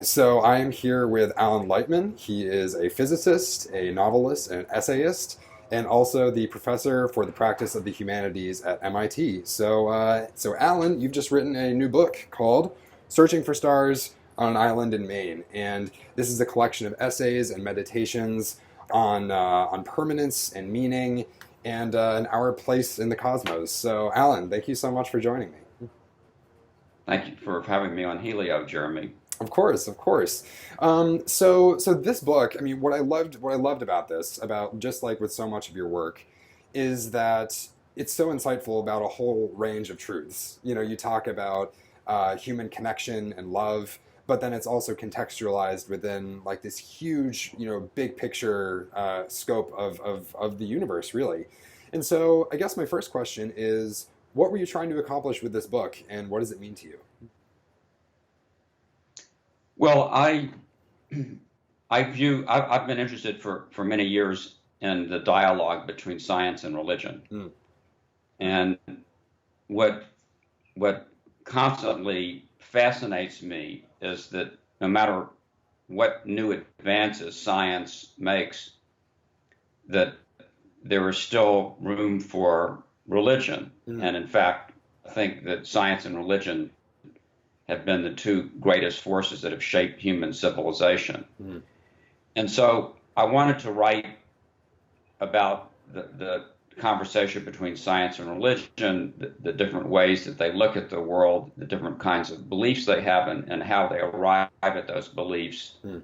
So I am here with Alan Lightman. He is a physicist, a novelist, and an essayist, and also the professor for the practice of the humanities at MIT. So Alan, you've just written a new book called "Searching for Stars on an Island in Maine," and this is a collection of essays and meditations on permanence and meaning and our place in the cosmos. So, Alan, thank you so much for joining me. Thank you for having me on Helio, Jeremy. Of course, of course. So this book, I mean, what I loved about this, about just like with so much of your work, is that it's so insightful about a whole range of truths. You know, you talk about human connection and love, but then it's also contextualized within like this huge, big picture scope of the universe, really. And so, I guess my first question is, what were you trying to accomplish with this book, and what does it mean to you? Well, I've been interested for many years in the dialogue between science and religion. Mm, And what what constantly fascinates me is that no matter what new advances science makes, that there is still room for religion. mm, And in fact, I think that science and religion have been the two greatest forces that have shaped human civilization. mm. And so I wanted to write about the conversation between science and religion, the different ways that they look at the world, the different kinds of beliefs they have, and how they arrive at those beliefs. Mm.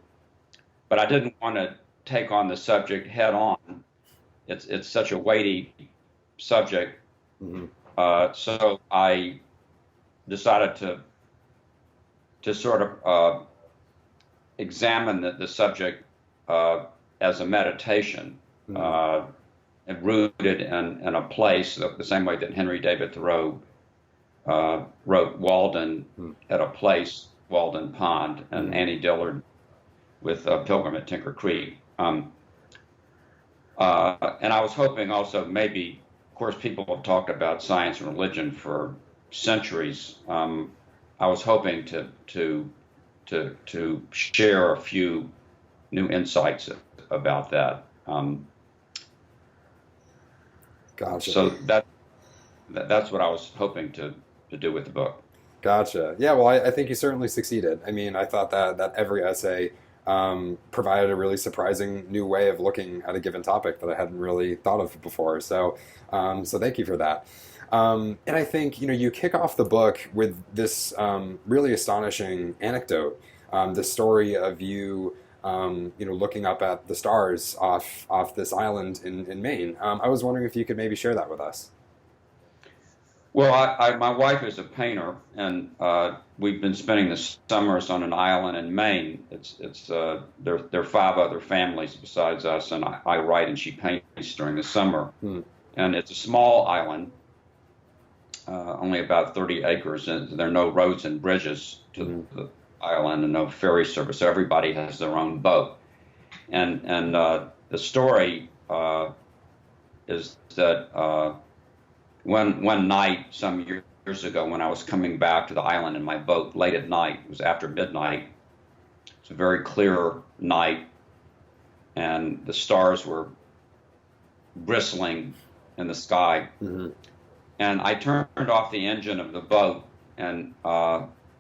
But I didn't want to take on the subject head on. It's such a weighty subject. Mhm. So I decided to sort of examine the subject as a meditation, Mhm. uh, and rooted in a place, the same way that Henry David Thoreau wrote Walden Mhm. at a place, Walden Pond, and Mhm. Annie Dillard with Pilgrim at Tinker Creek. And I was hoping also maybe, of course, people have talked about science and religion for centuries. I was hoping to share a few new insights about that. Gotcha. So that's what I was hoping to do with the book. Gotcha. Yeah, well, I think you certainly succeeded. I mean, I thought that every essay provided a really surprising new way of looking at a given topic that I hadn't really thought of before. So thank you for that. And I think, you kick off the book with this really astonishing anecdote, the story of you, looking up at the stars off this island in Maine. I was wondering if you could maybe share that with us. Well, my wife is a painter, and we've been spending the summers on an island in Maine. There are five other families besides us, and I write and she paints during the summer. Hmm. And it's a small island, only about 30 acres, and there are no roads and bridges to Hmm. the island and no ferry service. So everybody has their own boat. And the story is that one night some years ago, when I was coming back to the island in my boat late at night, it was after midnight. It's a very clear night, and the stars were bristling in the sky. Hmm. And I turned off the engine of the boat and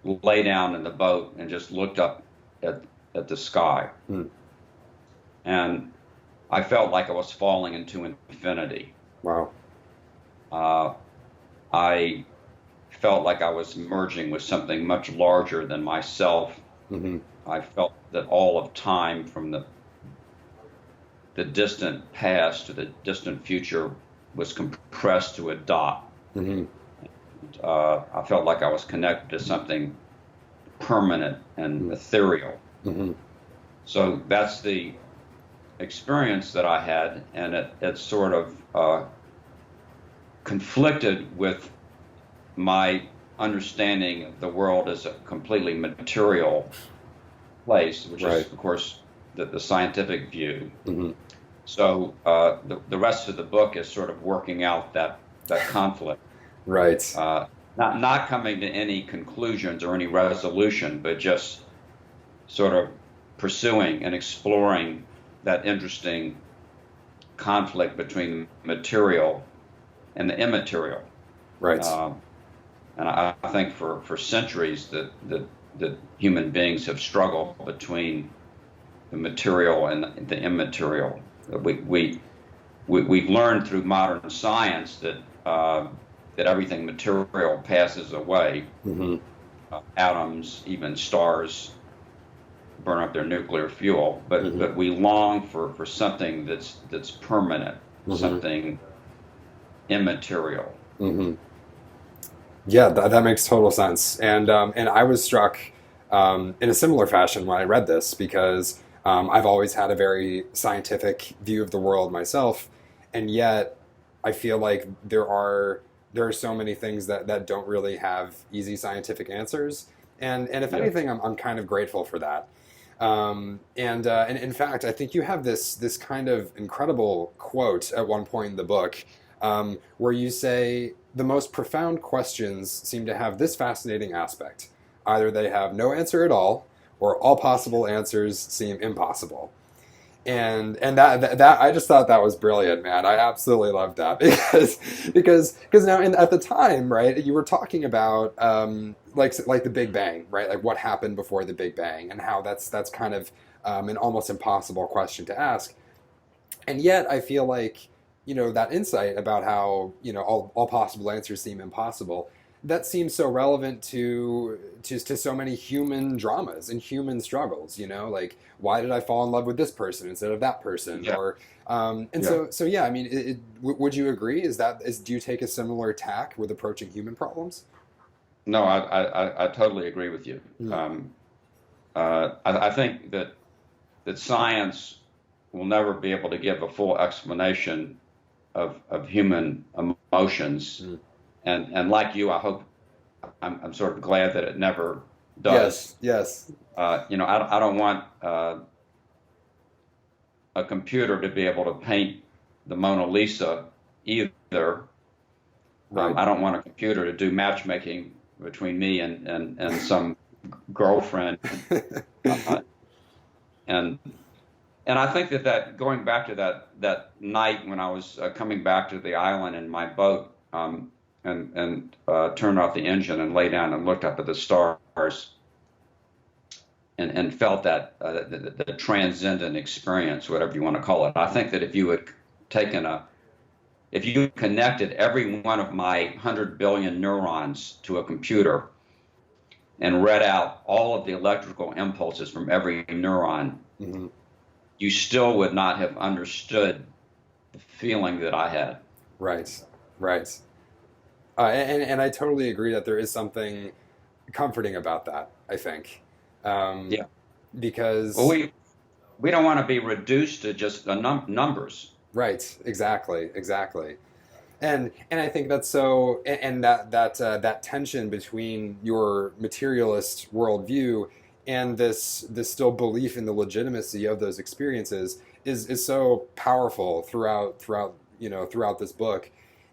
lay down in the boat and just looked up at the sky. Hmm. And I felt like I was falling into infinity. Wow. Uh, I felt like I was merging with something much larger than myself. Hmm. I felt that all of time, from the distant past to the distant future, was compressed to a dot. Hmm. I felt like I was connected to something permanent and ethereal. Hmm. So that's the experience that I had, and it sort of conflicted with my understanding of the world as a completely material place, which is, Right. of course, the scientific view. Hmm. So the rest of the book is sort of working out that conflict, Right. not coming to any conclusions or any resolution, but just sort of pursuing and exploring that interesting conflict between the material and the immaterial. Right. Um, and I think for centuries that human beings have struggled between the material and the immaterial. We've learned through modern science that everything material passes away. Mm-hmm. Atoms, even stars, burn up their nuclear fuel. But Mm-hmm. we long for something that's permanent, Mm-hmm. something immaterial. Mm-hmm. Yeah, that makes total sense. And I was struck in a similar fashion when I read this because I've always had a very scientific view of the world myself, and yet I feel like there are so many things that don't really have easy scientific answers. And if Yeah. anything, I'm kind of grateful for that. And in fact, I think you have this kind of incredible quote at one point in the book where you say the most profound questions seem to have this fascinating aspect: either they have no answer at all, or all possible answers seem impossible. And that I just thought that was brilliant, man. I absolutely loved that because now at the time, right, you were talking about like the Big Bang, right? Like what happened before the Big Bang, and how that's kind of an almost impossible question to ask. And yet I feel like, that insight about how, all possible answers seem impossible, that seems so relevant to so many human dramas and human struggles, like why did I fall in love with this person instead of that person? Yeah. Or and Yeah. so yeah, I mean, would you agree? Do you take a similar tack with approaching human problems? No, I totally agree with you. Mm, I think that science will never be able to give a full explanation of human emotions. mm. And like you, I hope I'm sort of glad that it never does. Yes, yes. I don't want a computer to be able to paint the Mona Lisa either. Right. I don't want a computer to do matchmaking between me and some girlfriend. Uh, and and I think that going back to that night when I was coming back to the island in my boat, and turned off the engine and lay down and looked up at the stars and felt that the transcendent experience, whatever you want to call it. I think that if you had if you connected every one of my 100 billion neurons to a computer and read out all of the electrical impulses from every neuron, Hmm. you still would not have understood the feeling that I had. Right, right. And I totally agree that there is something comforting about that, I think. Um, Yeah. Well, because, we don't want to be reduced to just the numbers. right, exactly, exactly. And I think that's so, and that tension between your materialist worldview and this still belief in the legitimacy of those experiences is so powerful throughout this book.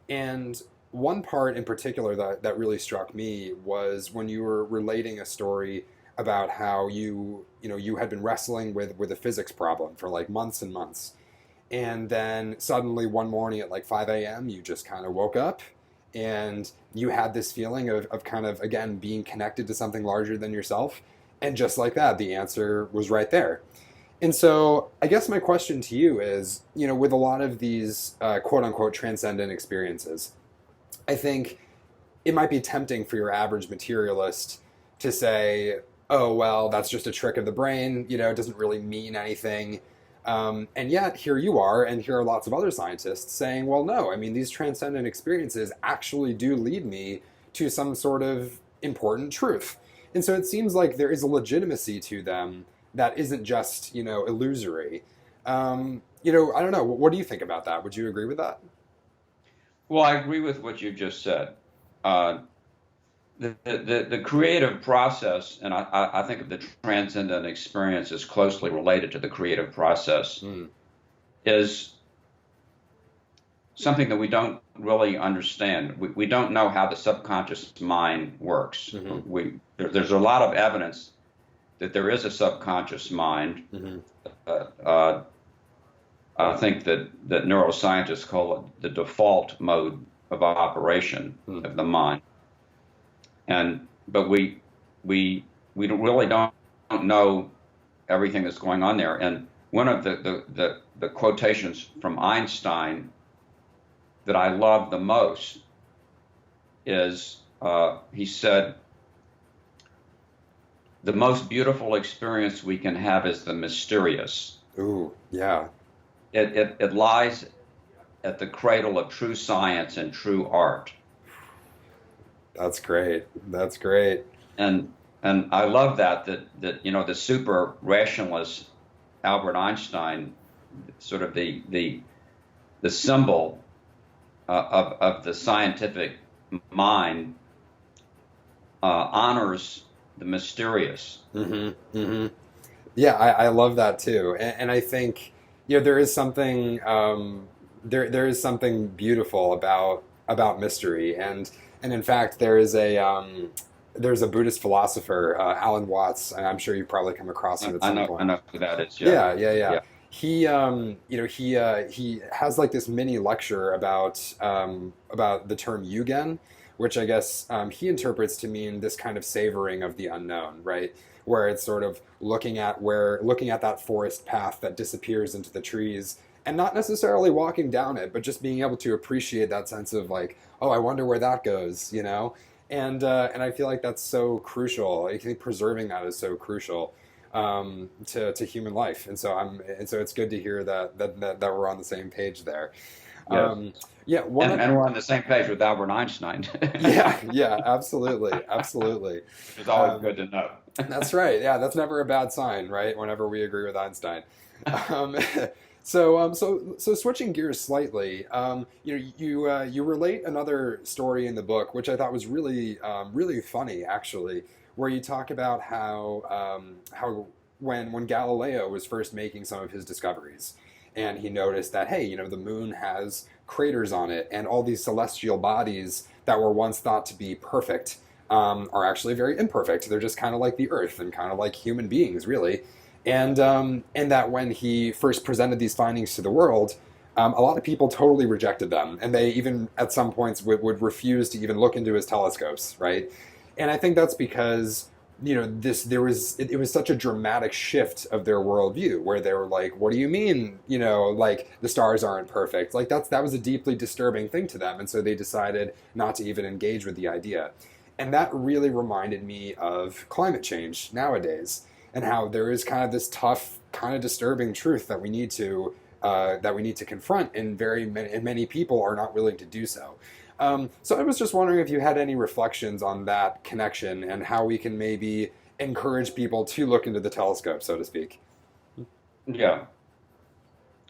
And one part in particular that really struck me was when you were relating a story about how you had been wrestling with a physics problem for like months and months, and then suddenly one morning at like 5 a.m. you just kind of woke up and you had this feeling of kind of again being connected to something larger than yourself, and just like that the answer was right there. And so I guess my question to you is, with a lot of these quote unquote transcendent experiences, I think it might be tempting for your average materialist to say, oh, well, that's just a trick of the brain, it doesn't really mean anything. And yet, here you are, and here are lots of other scientists saying, well, no, I mean, these transcendent experiences actually do lead me to some sort of important truth. And so it seems like there is a legitimacy to them that isn't just, illusory. I don't know. What do you think about that? Would you agree with that? Well, I agree with what you just said. Uh, the creative process, and I think of the transcendent experience as closely related to the creative process, Mm, is something that we don't really understand. We don't know how the subconscious mind works. hmm. There's a lot of evidence that there is a subconscious mind. Hmm. Uh, uh, I think that neuroscientists call it the default mode of operation Hmm. of the mind. And but we don't know everything that's going on there. And one of the quotations from Einstein that I love the most is he said, "The most beautiful experience we can have is the mysterious. Ooh, yeah. It lies at the cradle of true science and true art." That's great. That's great. And I love that the super rationalist Albert Einstein, sort of the symbol of the scientific mind, honors the mysterious. Hmm. Hmm. Yeah, I love that too, and I think there is something there is something beautiful about mystery, and in fact there's a Buddhist philosopher, Alan Watts, and I'm sure you've probably come across him at some I point. know who that is. Yeah, Yeah, yeah, yeah. yeah, He has like this mini lecture about the term yugen, which I guess he interprets to mean this kind of savoring of the unknown, right? Where it's sort of looking at that forest path that disappears into the trees, and not necessarily walking down it, but just being able to appreciate that sense of like, oh, I wonder where that goes, you know? And I feel like that's so crucial. I think preserving that is so crucial to human life. And so it's good to hear that we're on the same page there. yes. Um, yeah, one of And we're on the same page with Albert Einstein, yeah, yeah, absolutely, absolutely. which is always Um, good to know. that's right. Yeah, that's never a bad sign, right? Whenever we agree with Einstein. Um, so switching gears slightly, you relate another story in the book, which I thought was really funny, actually, where you talk about how when Galileo was first making some of his discoveries, and he noticed that, hey, the moon has craters on it, and all these celestial bodies that were once thought to be perfect are actually very imperfect. They're just kind of like the Earth and kind of like human beings, really. And that when he first presented these findings to the world, a lot of people totally rejected them, and they even at some points would refuse to even look into his telescopes, right? And I think that's because it was such a dramatic shift of their worldview where they were like, what do you mean, like the stars aren't perfect? Like that was a deeply disturbing thing to them, and so they decided not to even engage with the idea. And that really reminded me of climate change nowadays, and how there is kind of this tough, kind of disturbing truth that we need to confront, and many people are not willing to do so. So I was just wondering if you had any reflections on that connection and how we can maybe encourage people to look into the telescope, so to speak. Yeah.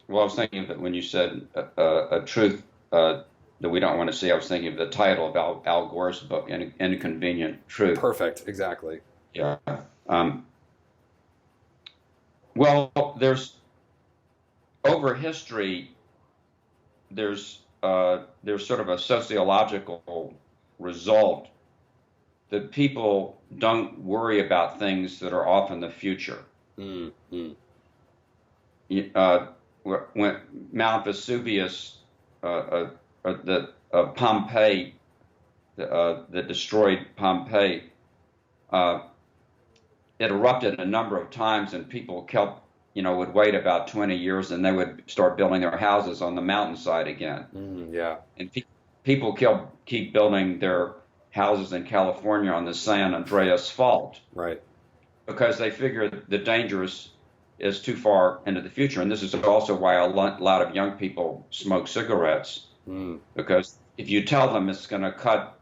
Well, I was thinking that when you said a truth that we don't want to see, I was thinking of the title of Al Gore's book, Inconvenient Truth. Perfect, exactly. Yeah. Um, well, there's over history, there's sort of a sociological result that people don't worry about things that are off in the future. Mm-hmm. Uh, when Mount Vesuvius, Pompeii, that destroyed Pompeii, it erupted a number of times, and people kept, would wait about 20 years, and they would start building their houses on the mountainside again. Yeah. And people keep building their houses in California on the San Andreas Fault Right. because they figure the danger is too far into the future. And this is also why a lot of young people smoke cigarettes, because if you tell them it's going to cut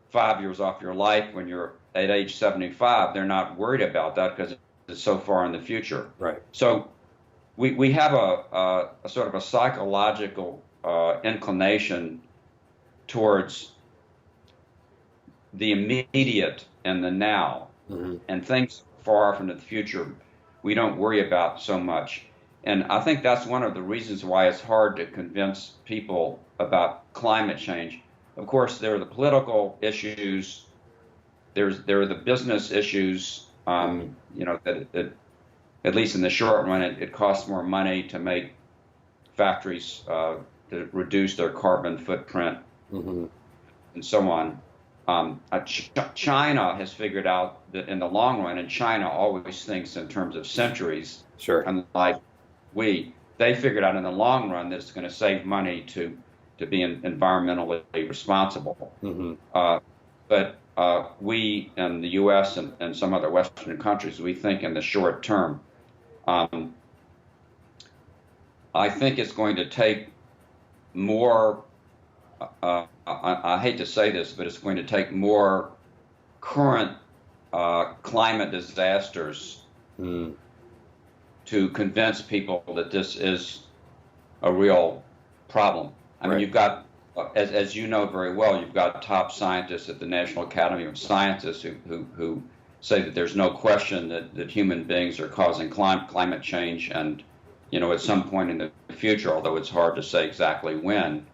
5 years off your life when you're at age 75, they're not worried about that because it's so far in the future. Right. So we have a sort of a psychological inclination towards the immediate and the now, and things far off into the future we don't worry about so much. And I think that's one of the reasons why it's hard to convince people about climate change. Of course, there are the political issues, there are the business issues, Mm-hmm. That at least in the short run, it costs more money to make factories to reduce their carbon footprint Mm-hmm. and so on. China has figured out that in the long run, and China always thinks in terms of centuries, Sure. unlike they figured out in the long run that it's going to save money to be environmentally responsible. Mm-hmm. But we in the U.S. and some other Western countries, we think in the short term. Um, I think it's going to take more. I hate to say this, but it's going to take more current climate disasters Mm. to convince people that this is a real problem. I mean, Right. you've got, as you know very well, you've got top scientists at the National Academy of Sciences who say that there's no question that human beings are causing climate change, and at some point in the future, although it's hard to say exactly when,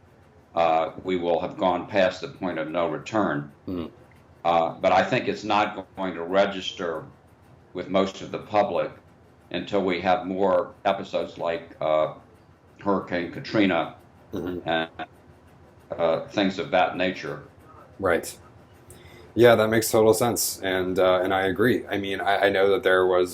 we will have gone past the point of no return. Mm. But I think it's not going to register with most of the public until we have more episodes like Hurricane Katrina Mm-hmm. and things of that nature. Right. Yeah, that makes total sense, and I agree. I mean, I know that there was,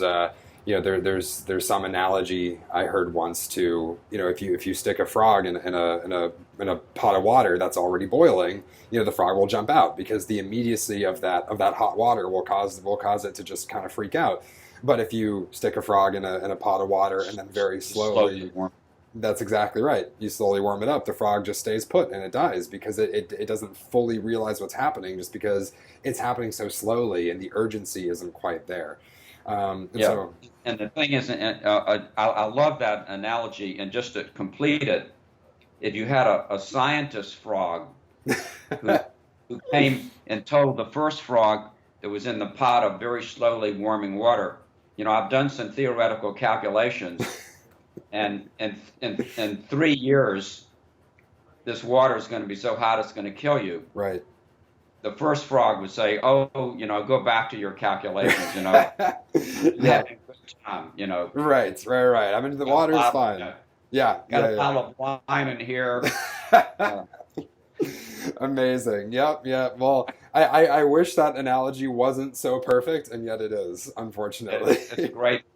there's some analogy I heard once to, if you stick a frog in a pot of water that's already boiling, the frog will jump out because the immediacy of that hot water will cause it to just kind of freak out. But if you stick a frog in a pot of water and then very Just slowly slowly. warm. That's exactly right. You slowly warm it up, the frog just stays put and it dies because it doesn't fully realize what's happening just because it's happening so slowly and the urgency isn't quite there. And Yeah. so, And the thing is, I love that analogy. And just to complete it, if you had a scientist frog who, who came and told the first frog that was in the pot of very slowly warming water, I've done some theoretical calculations, and in 3 years, this water is going to be so hot it's going to kill you. right. The first frog would say, "Oh, go back to your calculations. You Yeah, had a good time. right. I mean, the Got a water is bottle, fine. Yeah, got a yeah, bottle of wine in here." yeah. Uh, Amazing. Yep, yep. Well, I wish that analogy wasn't so perfect, and yet it is, unfortunately.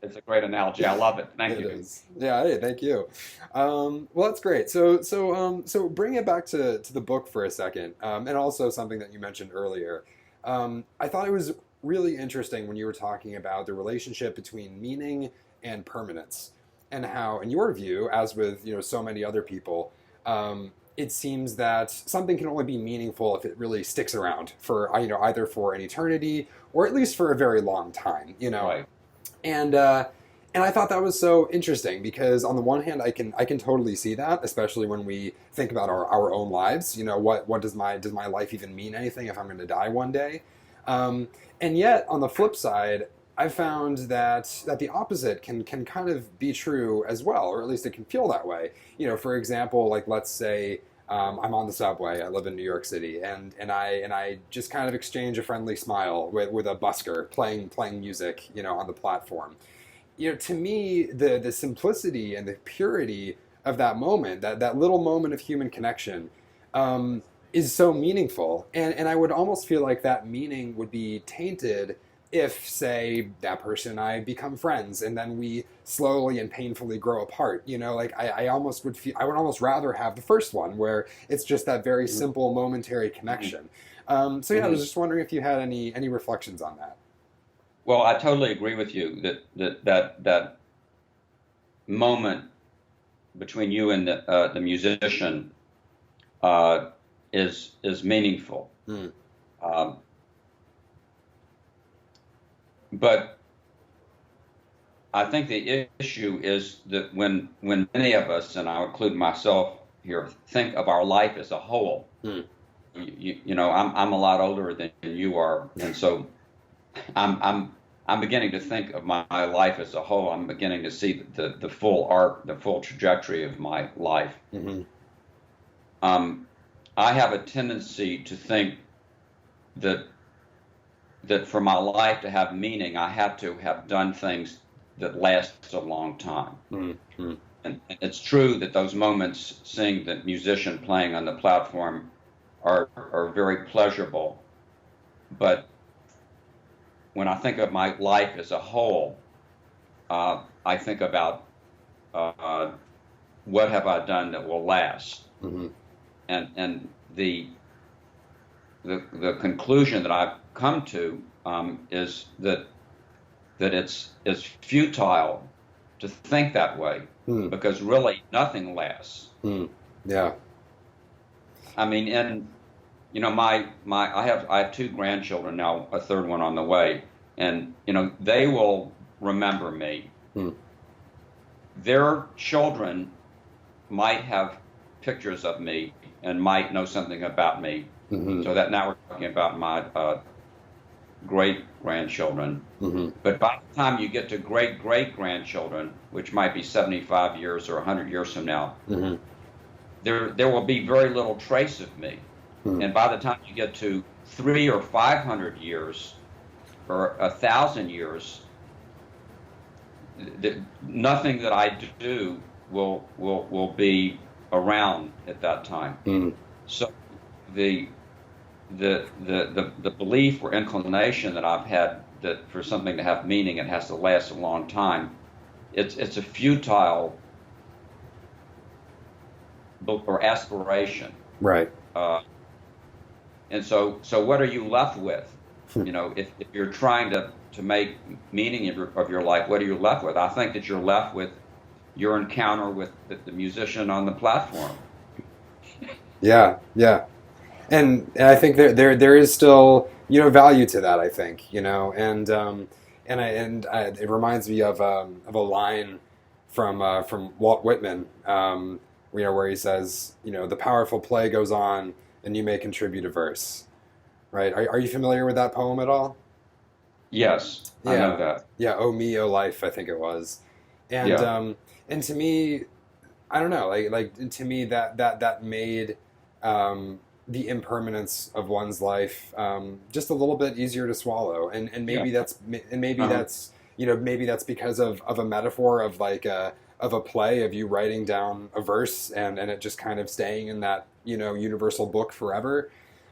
it's a great analogy. I love it. Thank It you. is. Yeah, hey, thank you. Well, that's great. So bring it back to the book for a second, and also something that you mentioned earlier. I thought it was really interesting when you were talking about the relationship between meaning and permanence, and how, in your view, as with so many other people, it seems that something can only be meaningful if it really sticks around for either for an eternity or at least for a very long time. Right. And uh, and I thought that was so interesting because on the one hand, I can totally see that, especially when we think about our own lives. What does my life even mean anything if I'm going to die one day? Um, and yet, on the flip side, I found that the opposite can kind of be true as well, or at least it can feel that way. For example, like let's say I'm on the subway. I live in New York City, and I just kind of exchange a friendly smile with a busker playing music, on the platform. To me, the simplicity and the purity of that moment, that little moment of human connection, is so meaningful. And I would almost feel like that meaning would be tainted if, say, that person and I become friends and then we slowly and painfully grow apart. Like I would almost rather have the first one where it's just that very Mhm. simple momentary connection. So yeah, I was Mhm. just wondering if you had any reflections on that. Well, I totally agree with you that moment between you and the musician is meaningful. Mm, Um, but I think the issue is that when many of us, and I'll include myself here, think of our life as a whole. mm, I'm a lot older than you are, and so I'm beginning to think of my life as a whole. I'm beginning to see the full arc, the full trajectory of my life. hmm I have a tendency to think that that for my life to have meaning, I have to have done things that last a long time. Mm-hmm. And it's true that those moments, seeing the musician playing on the platform, are very pleasurable. But when I think of my life as a whole, I think about uh, what have I done that will last, Mm-hmm. and the conclusion that I've come to is that it's futile to think that way, Mm. because really nothing lasts. Mm. Yeah. I mean, and my I have two grandchildren now, a third one on the way, and they will remember me. Mm. Their children might have pictures of me and might know something about me. Mm-hmm. So that now we're talking about my great grandchildren. Mm-hmm. But by the time you get to great great grandchildren, which might be 75 years or 100 years from now, Mm-hmm. there will be very little trace of me. Mm. And by the time you get to 300 or 500 years or 1,000 years, nothing that I do will be around at that time. Mm. So the the belief or inclination that I've had that for something to have meaning, it has to last a long time. It's a futile or aspiration. Right. Uh, and so what are you left with? If you're trying to make meaning of your life, what are you left with? I think that you're left with your encounter with the musician on the platform. Yeah. Yeah. And I think there is still value to that. I think it reminds me of a line from Walt Whitman, where he says, the powerful play goes on, and you may contribute a verse. Right? Are you familiar with that poem at all? Yes, I know Yeah. that. Yeah. Oh me, oh life, I think it was. And Yeah, um, and to me, I don't know, like to me that made um, the impermanence of one's life just a little bit easier to swallow, and yeah. maybe Uh-huh. that's maybe that's because of a metaphor of like of a play of you writing down a verse and it just kind of staying in that universal book forever,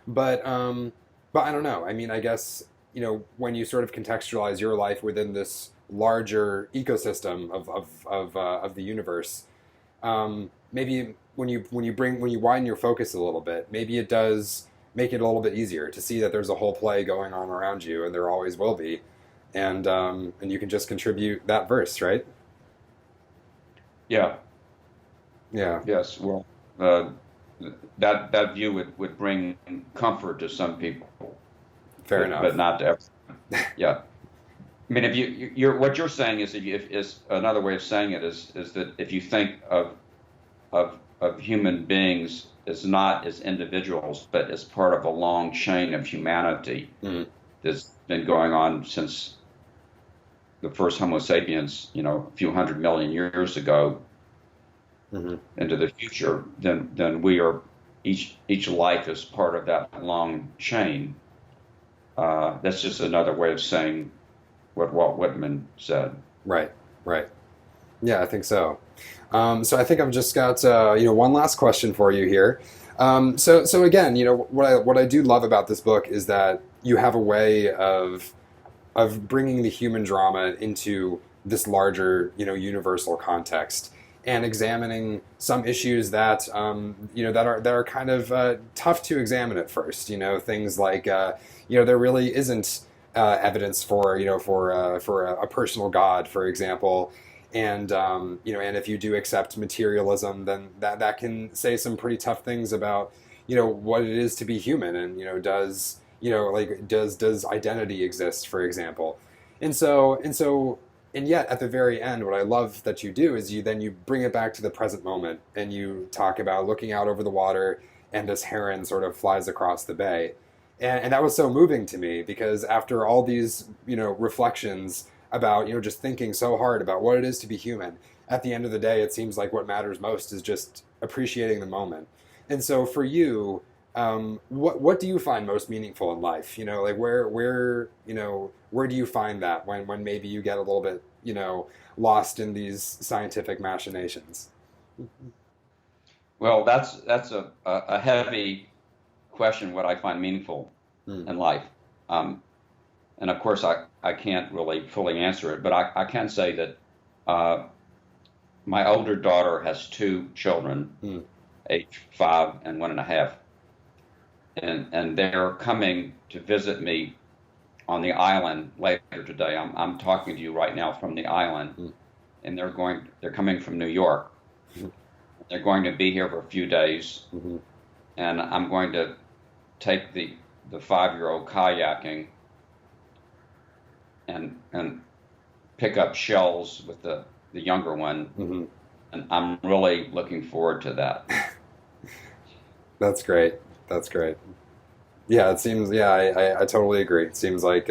but but I don't know. I mean, I guess when you sort of contextualize your life within this larger ecosystem of the universe, maybe when you widen your focus a little bit, maybe it does make it a little bit easier to see that there's a whole play going on around you, and there always will be, and you can just contribute that verse, right? Yeah, Yeah, yes. Well, uh, that view would bring comfort to some people, fair but enough. not to everyone. Yeah. I mean, if you're what you're saying is, is another way of saying it is that if you think of human beings as not as individuals, but as part of a long chain of humanity Mm, that's been going on since the first Homo sapiens, a few 100 million years ago mm-hmm. into the future, then we are each life is part of that long chain. That's just another way of saying what Walt Whitman said. Right, right. Yeah, I think so. So I think I've just got one last question for you here. So again, what I do love about this book is that you have a way of bringing the human drama into this larger universal context and examining some issues that that are kind of tough to examine at first. Things like there really isn't evidence for for a personal God, for example. And if you do accept materialism, then that can say some pretty tough things about what it is to be human, and does like does identity exist, for example. And yet at the very end, what I love that you do is you bring it back to the present moment, and you talk about looking out over the water, and this heron sort of flies across the bay. And that was so moving to me, because after all these reflections about just thinking so hard about what it is to be human, at the end of the day it seems like what matters most is just appreciating the moment. And so for you, What do you find most meaningful in life? Like where do you find that when maybe you get a little bit, lost in these scientific machinations? Well, that's a heavy question. What I find meaningful Mm, in life, um, and of course I can't really fully answer it, but I can say that uh, my older daughter has two children, mm, age 5 and 1.5, and they're coming to visit me on the island later today. I'm talking to you right now from the island, mm, and they're coming from New York. mm, They're going to be here for a few days, mm, and I'm going to take the 5-year-old kayaking and pick up shells with the younger one, mm. and I'm really looking forward to that. That's great. That's great. Yeah, it seems. Yeah, I totally agree. It seems like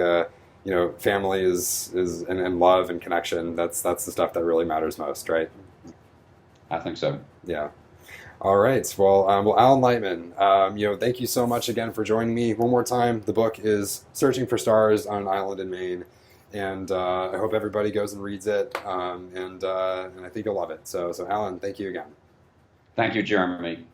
family is and love and connection. That's the stuff that really matters most, right? I think so. Yeah. All right. Well, Alan Lightman, thank you so much again for joining me one more time. The book is Searching for Stars on an Island in Maine, and I hope everybody goes and reads it. And I think you'll love it. So, Alan, thank you again. Thank you, Jeremy.